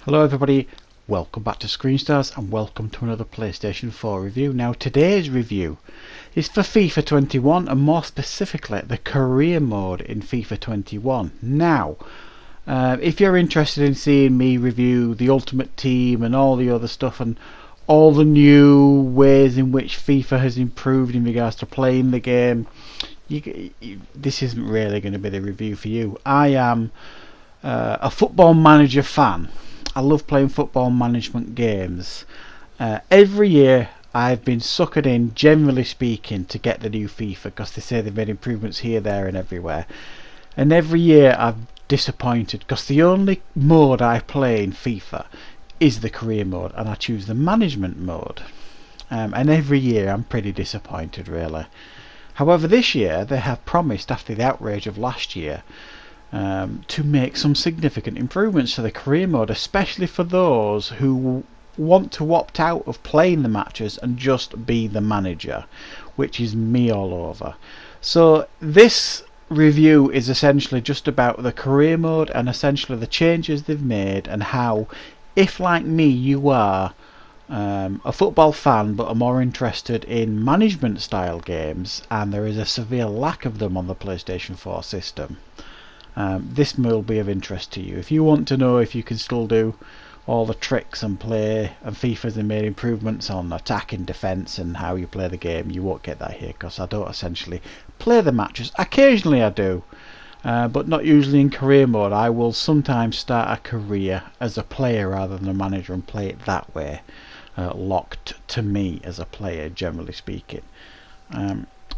Hello everybody, welcome back to Screen Stars and welcome to another PlayStation 4 review. Now today's review is for FIFA 21 and more specifically the career mode in FIFA 21. Now if you're interested in seeing me review the Ultimate Team and all the other stuff and all the new ways in which FIFA has improved in regards to playing the game, this isn't really going to be the review for you. I am a Football Manager fan. I love playing football management games. Every year I've been suckered in, generally speaking, to get the new FIFA because they say they've made improvements here, there and everywhere. And every year I've disappointed because the only mode I play in FIFA is the career mode and I choose the management mode. And every year I'm pretty disappointed, really. However, this year they have promised, after the outrage of last year, to make some significant improvements to the career mode, especially for those who want to opt out of playing the matches and just be the manager, which is me all over. So this review is essentially just about the career mode and essentially the changes they've made and how, if like me you are a football fan but are more interested in management style games and there is a severe lack of them on the PlayStation 4 system, this will be of interest to you. If you want to know if you can still do all the tricks and play, and FIFA's made improvements on attack and defence and how you play the game, you won't get that here because I don't essentially play the matches. Occasionally I do, but not usually in career mode. I will sometimes start a career as a player rather than a manager and play it that way, locked to me as a player, generally speaking.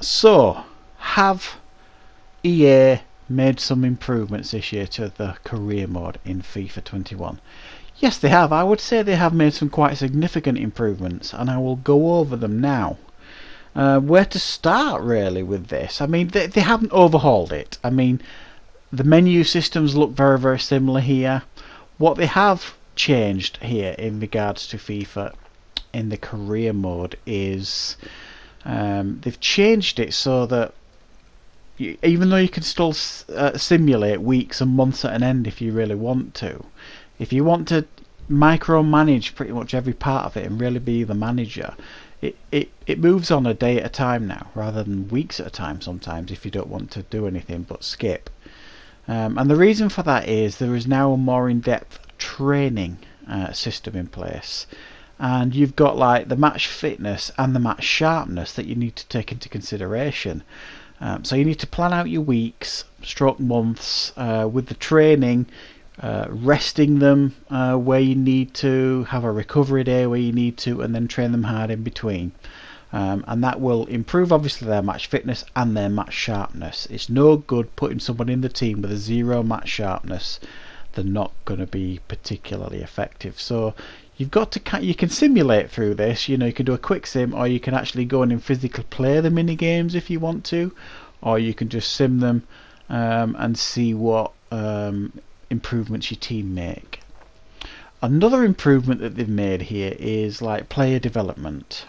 So have EA made some improvements this year to the career mode in FIFA 21? Yes, they have. I would say they have made some quite significant improvements, and I will go over them now. Where to start really with this? I mean, they haven't overhauled it. I mean, the menu systems look very, very similar here. What they have changed here in regards to FIFA in the career mode is they've changed it so that even though you can still simulate weeks and months at an end if you really want to, if you want to micromanage pretty much every part of it and really be the manager, it moves on a day at a time now rather than weeks at a time sometimes if you don't want to do anything but skip. And the reason for that is there is now a more in-depth training system in place, and you've got like the match fitness and the match sharpness that you need to take into consideration. So you need to plan out your weeks, stroke months, with the training, resting them where you need to, have a recovery day where you need to, and then train them hard in between. And that will improve obviously their match fitness and their match sharpness. It's no good putting someone in the team with a zero match sharpness. They're not going to be particularly effective. So you've got to, you can simulate through this. You know, you can do a quick sim, or you can actually go in and physically play the mini games if you want to, or you can just sim them and see what improvements your team make. Another improvement that they've made here is like player development.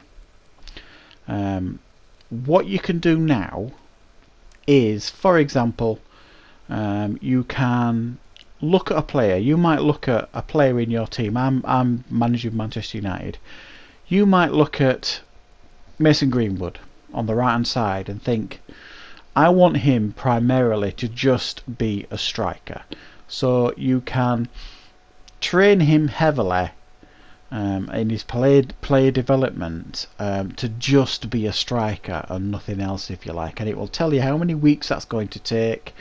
What you can do now is, for example, you can look at a player. You might look at a player in your team. I'm managing Manchester United. You might look at Mason Greenwood on the right hand side and think, I want him primarily to just be a striker. So you can train him heavily in his player development to just be a striker and nothing else, if you like, and it will tell you how many weeks that's going to take,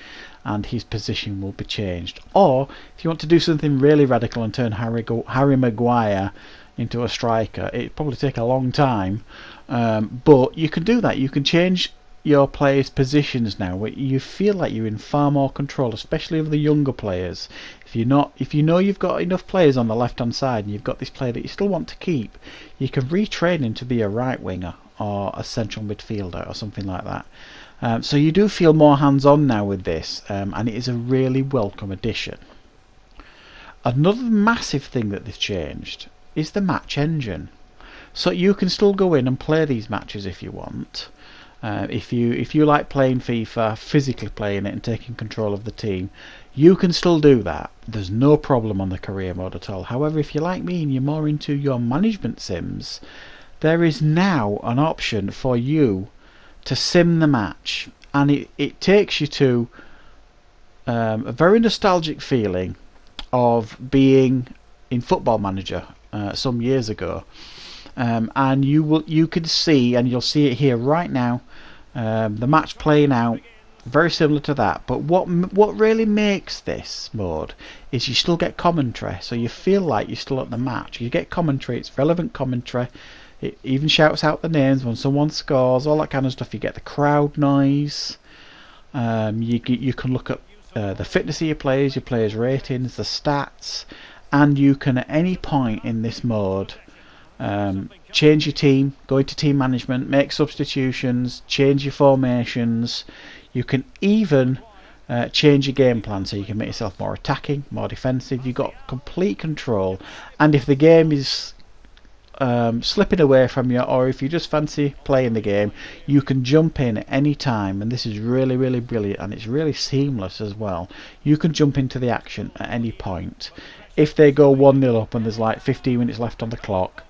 and his position will be changed. Or if you want to do something really radical and turn Harry Maguire into a striker, it'd probably take a long time, but you can do that. You can change your players' positions now. You feel like you're in far more control, especially of the younger players. If you know you've got enough players on the left hand side and you've got this player that you still want to keep, you can retrain him to be a right winger or a central midfielder or something like that. So you do feel more hands-on now with this, and it is a really welcome addition. Another massive thing that they've changed is the match engine. So you can still go in and play these matches if you want, If you like playing FIFA, physically playing it and taking control of the team, you can still do that. There's no problem on the career mode at all. However, if you're like me and you're more into your management sims, there is now an option for you to sim the match, and it takes you to a very nostalgic feeling of being in Football Manager some years ago, and you can see, and you'll see it here right now, the match playing out very similar to that. But what really makes this mode is you still get commentary, so you feel like you're still at the match. You get commentary, it's relevant commentary. It even shouts out the names when someone scores, all that kind of stuff. You get the crowd noise. You can look at the fitness of your players' ratings, the stats, and you can at any point in this mode change your team, go into team management, make substitutions, change your formations. You can even change your game plan, so you can make yourself more attacking, more defensive. You've got complete control, and if the game is slipping away from you, or if you just fancy playing the game, you can jump in at any time. And this is really, really brilliant, and it's really seamless as well. You can jump into the action at any point. If they go 1-0 up and there's like 15 minutes left on the clock,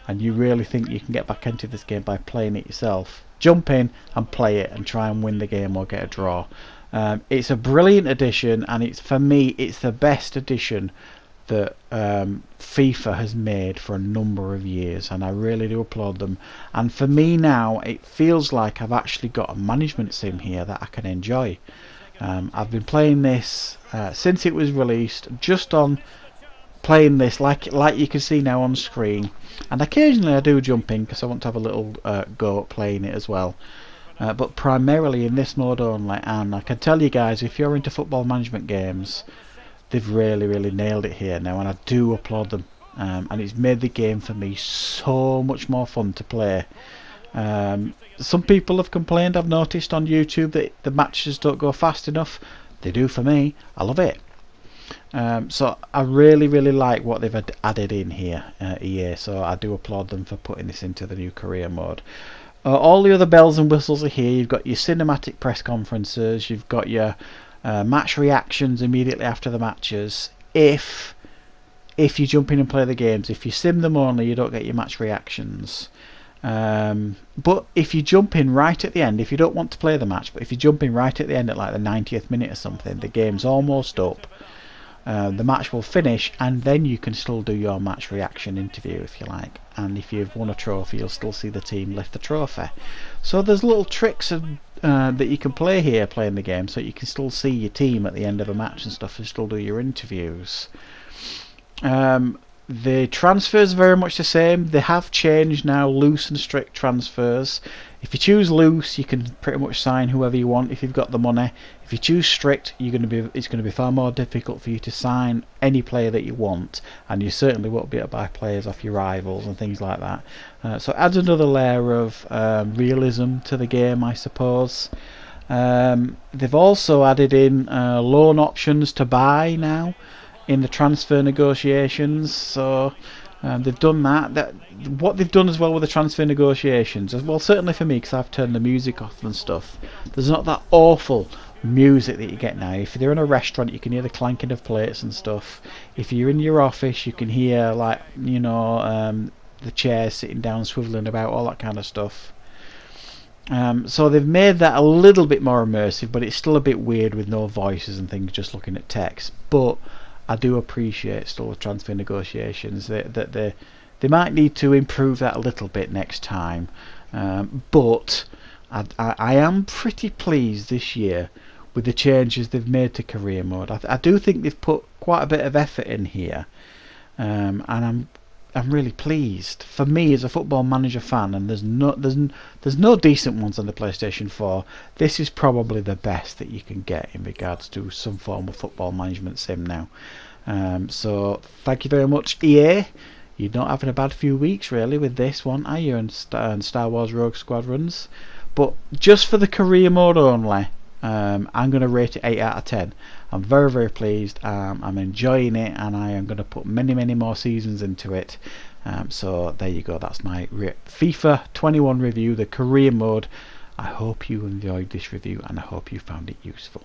and you really think you can get back into this game by playing it yourself, jump in and play it and try and win the game or get a draw. It's a brilliant addition, and for me it's the best addition that FIFA has made for a number of years, and I really do applaud them. And for me now, it feels like I've actually got a management sim here that I can enjoy. I've been playing this since it was released, just on playing this like you can see now on screen, and occasionally I do jump in because I want to have a little go at playing it as well. But primarily in this mode only, and I can tell you guys, if you're into football management games, they've really nailed it here now, and I do applaud them. And it's made the game for me so much more fun to play. Some people have complained, I've noticed on YouTube, that the matches don't go fast enough. They do for me. I love it. So I really like what they've added in here, EA, so I do applaud them for putting this into the new career mode. All the other bells and whistles are here. You've got your cinematic press conferences, you've got your match reactions immediately after the matches. If you jump in and play the games, if you sim them only, you don't get your match reactions. But if you jump in right at the end, if you don't want to play the match, but if you jump in right at the end at like the 90th minute or something, the game's almost up, the match will finish, and then you can still do your match reaction interview if you like. And if you've won a trophy, you'll still see the team lift the trophy. So there's little tricks that you can play here playing the game, so you can still see your team at the end of a match and stuff, and still do your interviews. The transfers are very much the same. They have changed now, loose and strict transfers. If you choose loose, you can pretty much sign whoever you want if you've got the money. If you choose strict, it's going to be far more difficult for you to sign any player that you want, and you certainly won't be able to buy players off your rivals and things like that. So it adds another layer of realism to the game, I suppose. They've also added in loan options to buy now in the transfer negotiations, so they've done that. What they've done as well with the transfer negotiations, as well, certainly for me, because I've turned the music off and stuff, there's not that awful music that you get now. If you're in a restaurant, you can hear the clanking of plates and stuff. If you're in your office, you can hear, like, you know, the chairs sitting down, swiveling about, all that kind of stuff. So they've made that a little bit more immersive, but it's still a bit weird with no voices and things, just looking at text. But I do appreciate still the transfer negotiations, that they might need to improve that a little bit next time. But I am pretty pleased this year with the changes they've made to career mode. I do think they've put quite a bit of effort in here, and I'm really pleased. For me, as a Football Manager fan, and there's no decent ones on the PlayStation 4, this is probably the best that you can get in regards to some form of football management sim now. So thank you very much, EA. You're not having a bad few weeks really with this one, are you? And Star Wars Rogue Squadrons. But just for the career mode only, I'm going to rate it 8 out of 10. I'm very pleased. I'm enjoying it, and I am going to put many more seasons into it. So there you go. That's my FIFA 21 review, the career mode. I hope you enjoyed this review and I hope you found it useful.